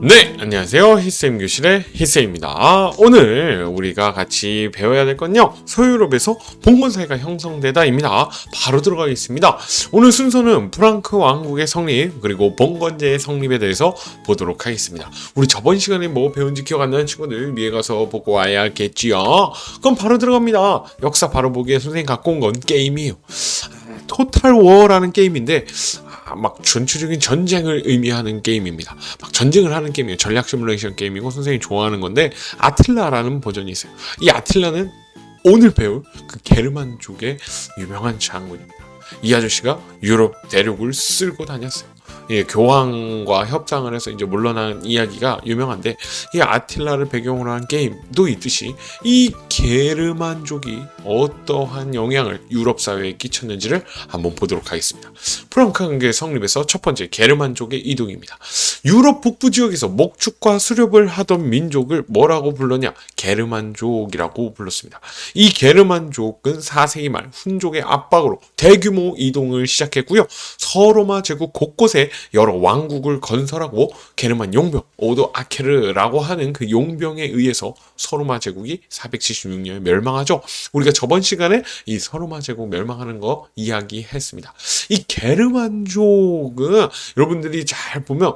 네, 안녕하세요. 히쌤 교실의 히쌤입니다. 오늘 우리가 같이 배워야 될 건요, 서유럽에서 봉건사회가 형성되다입니다. 바로 들어가겠습니다. 오늘 순서는 프랑크 왕국의 성립 그리고 봉건제의 성립에 대해서 보도록 하겠습니다. 우리 저번 시간에 뭐 배운지 기억 안 나는 친구들 위에 가서 보고 와야겠지요. 그럼 바로 들어갑니다. 역사 바로 보기에 선생님 갖고 온 건 게임이에요. 토탈 워라는 게임인데 막 전투적인 전쟁을 의미하는 게임입니다. 막 전쟁을 하는 게임이에요. 전략 시뮬레이션 게임이고 선생님이 좋아하는 건데 아틸라라는 버전이 있어요. 이 아틸라는 오늘 배울 그 게르만족의 유명한 장군입니다. 이 아저씨가 유럽 대륙을 쓸고 다녔어요. 예, 교황과 협상을 해서 이제 물러난 이야기가 유명한데, 이 아틸라를 배경으로 한 게임도 있듯이 이 게르만족이 어떠한 영향을 유럽 사회에 끼쳤는지를 한번 보도록 하겠습니다. 프랑크 왕국의 성립에서 첫 번째, 게르만족의 이동입니다. 유럽 북부 지역에서 목축과 수렵을 하던 민족을 뭐라고 불렀냐? 게르만족이라고 불렀습니다. 이 게르만족은 4세기 말 훈족의 압박으로 대규모 이동을 시작했고요. 서로마 제국 곳곳에 여러 왕국을 건설하고 게르만 용병 오도 아케르라고 하는 그 용병에 의해서 서로마 제국이 476년에 멸망하죠. 우리가 저번 시간에 이 서로마 제국 멸망하는 거 이야기했습니다. 이 게르만족은 여러분들이 잘 보면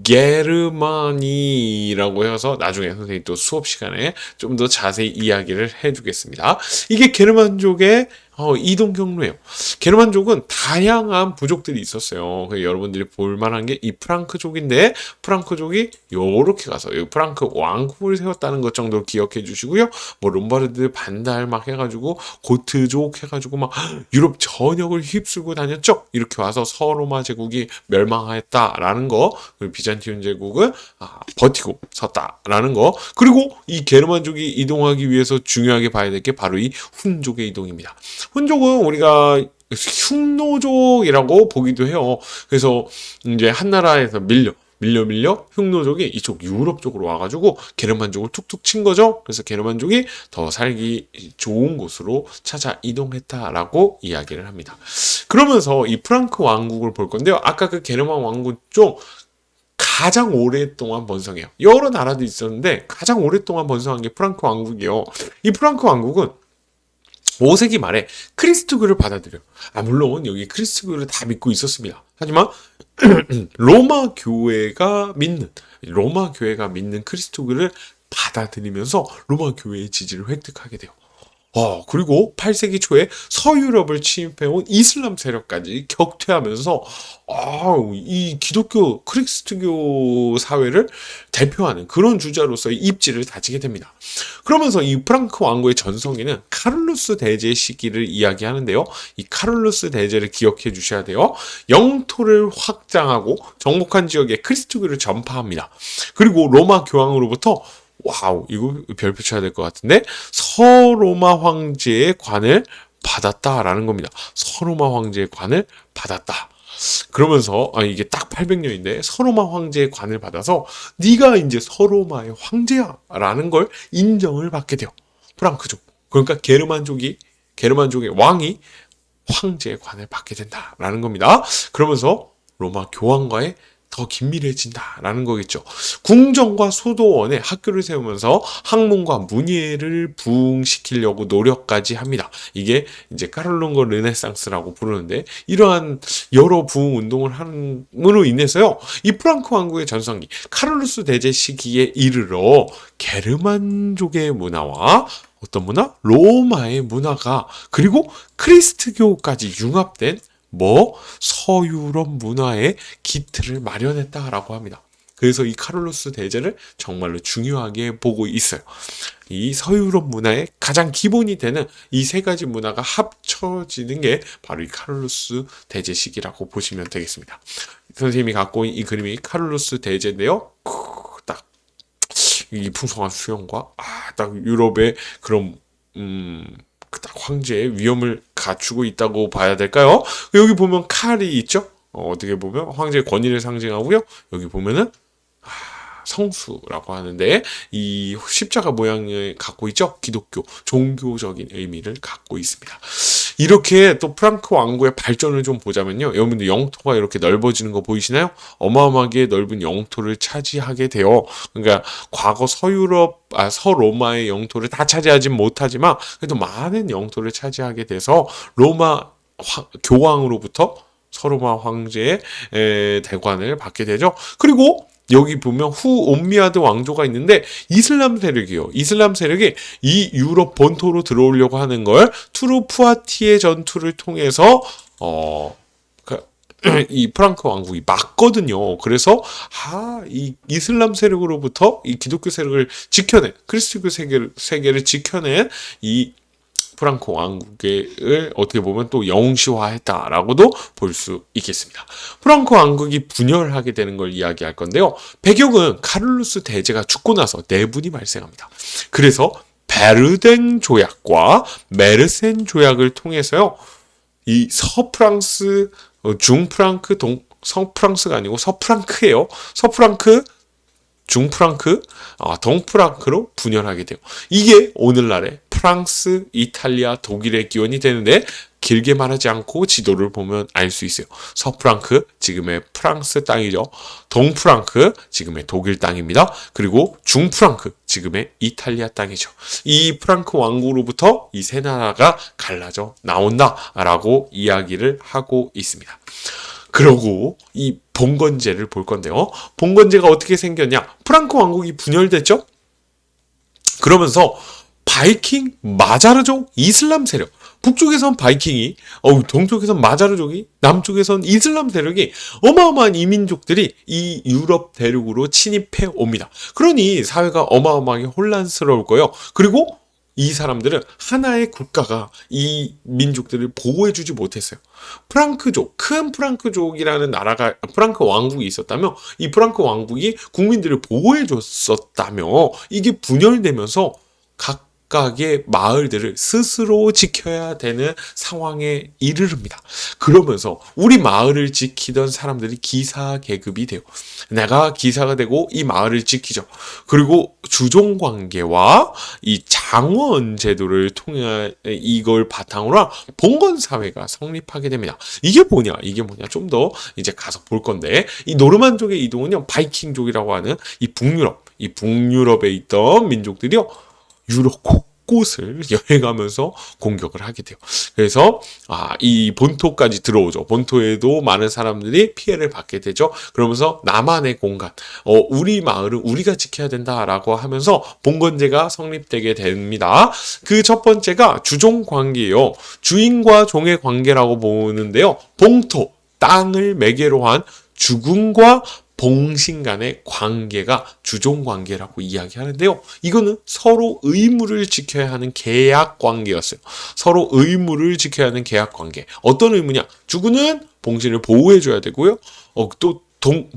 게르마니라고 해서 나중에 선생님이 또 수업 시간에 좀 더 자세히 이야기를 해주겠습니다. 이게 게르만족의 이동 경로예요. 게르만족은 다양한 부족들이 있었어요. 여러분들이 볼만한 게 이 프랑크족인데, 프랑크족이 요렇게 가서 여기 프랑크 왕국을 세웠다는 것 정도 기억해 주시고요. 뭐 롬바르드 반달 막 해가지고 고트족 해가지고 막 유럽 전역을 휩쓸고 다녔죠. 이렇게 와서 서로마 제국이 멸망했다라는 거, 그리고 비잔티움 제국은 버티고 섰다라는 거, 그리고 이 게르만족이 이동하기 위해서 중요하게 봐야 될 게 바로 이 훈족의 이동입니다. 훈족은 우리가 흉노족이라고 보기도 해요. 그래서 이제 한 나라에서 밀려 흉노족이 이쪽 유럽 쪽으로 와가지고 게르만족을 툭툭 친 거죠. 그래서 게르만족이 더 살기 좋은 곳으로 찾아 이동했다라고 이야기를 합니다. 그러면서 이 프랑크 왕국을 볼 건데요. 아까 그 게르만 왕국 쪽 가장 오랫동안 번성해요. 여러 나라도 있었는데 가장 오랫동안 번성한 게 프랑크 왕국이에요. 이 프랑크 왕국은 5세기 말에 크리스트교를 받아들여요. 물론 여기 크리스트교를 다 믿고 있었습니다. 하지만 로마 교회가 믿는 크리스트교를 받아들이면서 로마 교회의 지지를 획득하게 돼요. 그리고 8세기 초에 서유럽을 침입해온 이슬람 세력까지 격퇴하면서 이 기독교 크리스트교 사회를 대표하는 그런 주자로서의 입지를 다지게 됩니다. 그러면서 이 프랑크 왕국의 전성기는 카를루스 대제 시기를 이야기하는데요. 이 카를루스 대제를 기억해 주셔야 돼요. 영토를 확장하고 정복한 지역에 크리스트교를 전파합니다. 그리고 로마 교황으로부터 이거 별표 쳐야 될 것 같은데, 서로마 황제의 관을 받았다라는 겁니다. 서로마 황제의 관을 받았다. 그러면서 이게 딱 800년인데 서로마 황제의 관을 받아서 네가 이제 서로마의 황제야라는 걸 인정을 받게 돼요. 프랑크족. 그러니까 게르만족의 왕이 황제의 관을 받게 된다라는 겁니다. 그러면서 로마 교황과의 더 긴밀해진다라는 거겠죠. 궁정과 소도원에 학교를 세우면서 학문과 문예를 부흥시키려고 노력까지 합니다. 이게 이제 까를롱거 르네상스라고 부르는데, 이러한 여러 부흥 운동을 함으로 인해서요, 이 프랑크 왕국의 전성기 카를루스 대제 시기에 이르러 게르만족의 문화와 어떤 문화? 로마의 문화가, 그리고 크리스트교까지 융합된 서유럽 문화의 기틀을 마련했다라고 합니다. 그래서 이 카를루스 대제를 정말로 중요하게 보고 있어요. 이 서유럽 문화의 가장 기본이 되는 이 세 가지 문화가 합쳐지는 게 바로 이 카를루스 대제 시기라고 보시면 되겠습니다. 선생님이 갖고 온 이 그림이 카를루스 대제인데요. 딱 이 풍성한 수영과 딱 유럽의 그런 딱 황제의 위엄을 갖추고 있다고 봐야 될까요? 여기 보면 칼이 있죠? 어떻게 보면 황제의 권위를 상징하고요. 여기 보면은 성수라고 하는데 이 십자가 모양을 갖고 있죠? 기독교 종교적인 의미를 갖고 있습니다. 이렇게 또 프랑크 왕국의 발전을 좀 보자면요. 여러분들 영토가 이렇게 넓어지는 거 보이시나요? 어마어마하게 넓은 영토를 차지하게 돼요. 그러니까 과거 서로마의 영토를 다 차지하진 못하지만 그래도 많은 영토를 차지하게 돼서 로마 교황으로부터 서로마 황제의 대관을 받게 되죠. 그리고 여기 보면 옴미아드 왕조가 있는데 이슬람 세력이요. 이슬람 세력이 이 유럽 본토로 들어오려고 하는 걸 투르푸아티의 전투를 통해서 이 프랑크 왕국이 막거든요. 그래서 이 이슬람 세력으로부터 이 기독교 세력을 지켜낸 크리스토교 세계를 지켜낸 이 프랑크 왕국을 어떻게 보면 또 영웅시화했다라고도 볼 수 있겠습니다. 프랑크 왕국이 분열하게 되는 걸 이야기할 건데요. 배경은 카를루스 대제가 죽고 나서 내분이 발생합니다. 그래서 베르댕 조약과 메르센 조약을 통해서요. 이 서프랑스, 중프랑크, 서프랑스가 아니고 서프랑크예요. 서프랑크, 중프랑크, 동프랑크로 분열하게 돼요. 이게 오늘날의 프랑스, 이탈리아, 독일의 기원이 되는데 길게 말하지 않고 지도를 보면 알 수 있어요. 서프랑크, 지금의 프랑스 땅이죠. 동프랑크, 지금의 독일 땅입니다. 그리고 중프랑크, 지금의 이탈리아 땅이죠. 이 프랑크 왕국으로부터 이 세 나라가 갈라져 나온다라고 이야기를 하고 있습니다. 그러고 이 봉건제를 볼 건데요. 봉건제가 어떻게 생겼냐? 프랑크 왕국이 분열됐죠? 그러면서 바이킹, 마자르족, 이슬람 세력. 북쪽에선 바이킹이, 동쪽에선 마자르족이, 남쪽에선 이슬람 세력이 어마어마한 이민족들이 이 유럽 대륙으로 침입해 옵니다. 그러니 사회가 어마어마하게 혼란스러울 거예요. 그리고 이 사람들은 하나의 국가가 이 민족들을 보호해주지 못했어요. 프랑크족, 큰 프랑크족이라는 나라가, 프랑크 왕국이 있었다며, 이 프랑크 왕국이 국민들을 보호해줬었다며, 이게 분열되면서 각각의 마을들을 스스로 지켜야 되는 상황에 이르릅니다. 그러면서 우리 마을을 지키던 사람들이 기사 계급이 돼요. 내가 기사가 되고 이 마을을 지키죠. 그리고 주종관계와 이 장원 제도를 통해 이걸 바탕으로 봉건 사회가 성립하게 됩니다. 이게 뭐냐? 좀 더 이제 가서 볼 건데, 이 노르만족의 이동은요, 바이킹족이라고 하는 이 북유럽에 있던 민족들이요, 유럽 곳곳을 여행하면서 공격을 하게 돼요. 그래서 이 본토까지 들어오죠. 본토에도 많은 사람들이 피해를 받게 되죠. 그러면서 나만의 공간, 우리 마을은 우리가 지켜야 된다라고 하면서 봉건제가 성립되게 됩니다. 그 첫 번째가 주종 관계예요. 주인과 종의 관계라고 보는데요. 봉토, 땅을 매개로 한 주군과 봉신 간의 관계가 주종 관계라고 이야기하는데요. 이거는 서로 의무를 지켜야 하는 계약 관계였어요. 서로 의무를 지켜야 하는 계약 관계. 어떤 의무냐? 주군은 봉신을 보호해줘야 되고요. 또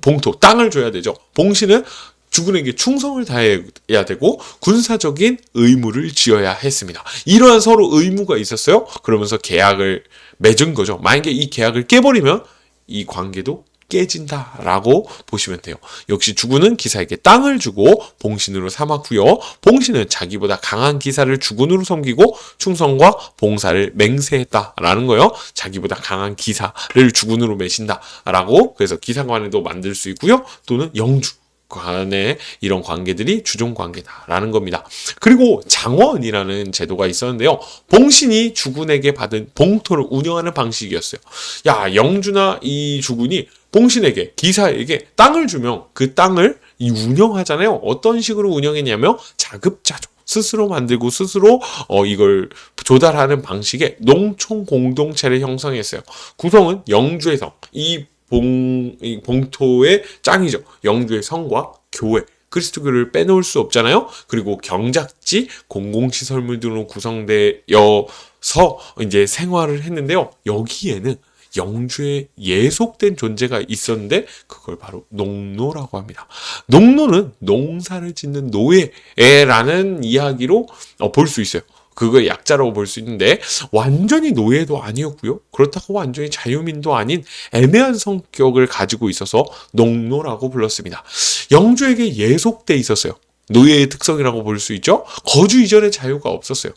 봉토, 땅을 줘야 되죠. 봉신은 주군에게 충성을 다해야 되고 군사적인 의무를 지어야 했습니다. 이러한 서로 의무가 있었어요. 그러면서 계약을 맺은 거죠. 만약에 이 계약을 깨버리면 이 관계도 깨진다라고 보시면 돼요. 역시 주군은 기사에게 땅을 주고 봉신으로 삼았고요. 봉신은 자기보다 강한 기사를 주군으로 섬기고 충성과 봉사를 맹세했다라는 거예요. 자기보다 강한 기사를 주군으로 매신다라고, 그래서 기사관에도 만들 수 있고요. 또는 영주 간의 이런 관계들이 주종 관계다라는 겁니다. 그리고 장원이라는 제도가 있었는데요. 봉신이 주군에게 받은 봉토를 운영하는 방식이었어요. 영주나 이 주군이 봉신에게, 기사에게 땅을 주면 그 땅을 운영하잖아요. 어떤 식으로 운영했냐면 자급자족, 스스로 만들고 스스로 이걸 조달하는 방식의 농촌 공동체를 형성했어요. 구성은 영주의 성, 이 봉토의 짱이죠. 영주의 성과 교회, 그리스도교를 빼놓을 수 없잖아요. 그리고 경작지, 공공시설물 등으로 구성되어서 이제 생활을 했는데요. 여기에는 영주의 예속된 존재가 있었는데 그걸 바로 농노라고 합니다. 농노는 농사를 짓는 노예라는 이야기로 볼 수 있어요. 그거의 약자라고 볼 수 있는데 완전히 노예도 아니었고요. 그렇다고 완전히 자유민도 아닌 애매한 성격을 가지고 있어서 농노라고 불렀습니다. 영주에게 예속돼 있었어요. 노예의 특성이라고 볼 수 있죠. 거주 이전에 자유가 없었어요.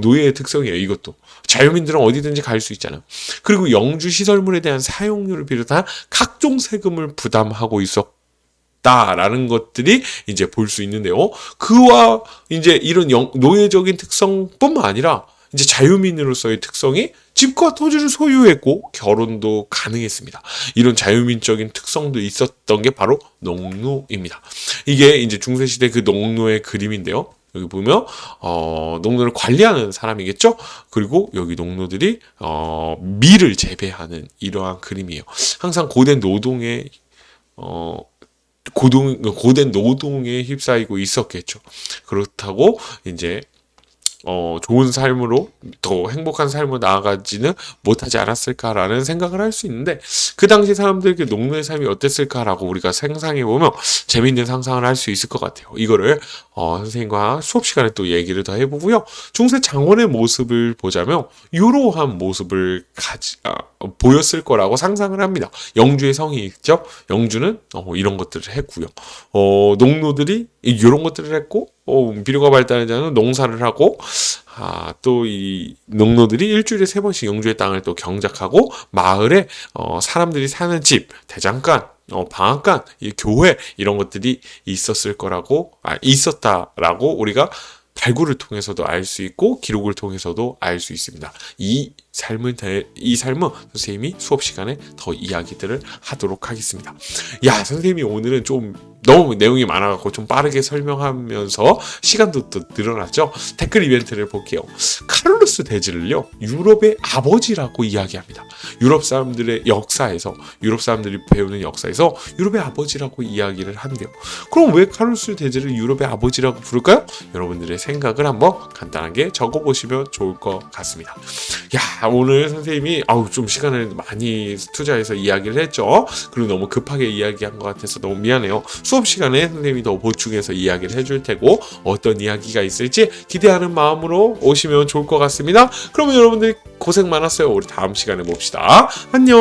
노예의 특성이에요. 이것도 자유민들은 어디든지 갈 수 있잖아요. 그리고 영주 시설물에 대한 사용료를 비롯한 각종 세금을 부담하고 있었다라는 것들이 이제 볼 수 있는데요. 그와 이제 이런 노예적인 특성뿐만 아니라 이제 자유민으로서의 특성이 집과 토지를 소유했고 결혼도 가능했습니다. 이런 자유민적인 특성도 있었던 게 바로 농노입니다. 이게 이제 중세시대 그 농노의 그림인데요. 여기 보면 농노를 관리하는 사람이겠죠. 그리고 여기 농노들이 밀을 재배하는 이러한 그림이에요. 항상 고된 노동에 고된 노동에 휩싸이고 있었겠죠. 그렇다고 이제 좋은 삶으로 더 행복한 삶으로 나아가지는 못하지 않았을까라는 생각을 할 수 있는데, 그 당시 사람들에게 농노의 삶이 어땠을까라고 우리가 상상해보면 재미있는 상상을 할 수 있을 것 같아요. 이거를 선생님과 수업 시간에 또 얘기를 더 해보고요. 중세 장원의 모습을 보자면 이러한 모습을 보였을 거라고 상상을 합니다. 영주의 성이 있죠. 영주는 이런 것들을 했고요. 농노들이 이런 것들을 했고, 비료가 발달하지 않은 농사를 하고, 또 이 농노들이 일주일에 3번씩 영주의 땅을 또 경작하고, 마을에 사람들이 사는 집, 대장간, 방앗간, 이 교회 이런 것들이 있었다라고 우리가 발굴을 통해서도 알 수 있고 기록을 통해서도 알 수 있습니다. 이 삶은 선생님이 수업 시간에 더 이야기들을 하도록 하겠습니다. 선생님이 오늘은 좀 너무 내용이 많아갖고 좀 빠르게 설명하면서 시간도 또 늘어났죠. 댓글 이벤트를 볼게요. 카를루스 대제를요, 유럽의 아버지라고 이야기합니다. 유럽 사람들이 배우는 역사에서 유럽의 아버지라고 이야기를 한대요. 그럼 왜 카를루스 대제를 유럽의 아버지라고 부를까요? 여러분들의 생각을 한번 간단하게 적어보시면 좋을 것 같습니다. 오늘 선생님이 좀 시간을 많이 투자해서 이야기를 했죠. 그리고 너무 급하게 이야기한 것 같아서 너무 미안해요. 수업 시간에 선생님이 더 보충해서 이야기를 해줄 테고, 어떤 이야기가 있을지 기대하는 마음으로 오시면 좋을 것 같습니다. 그러면 여러분들 고생 많았어요. 우리 다음 시간에 봅시다. 안녕.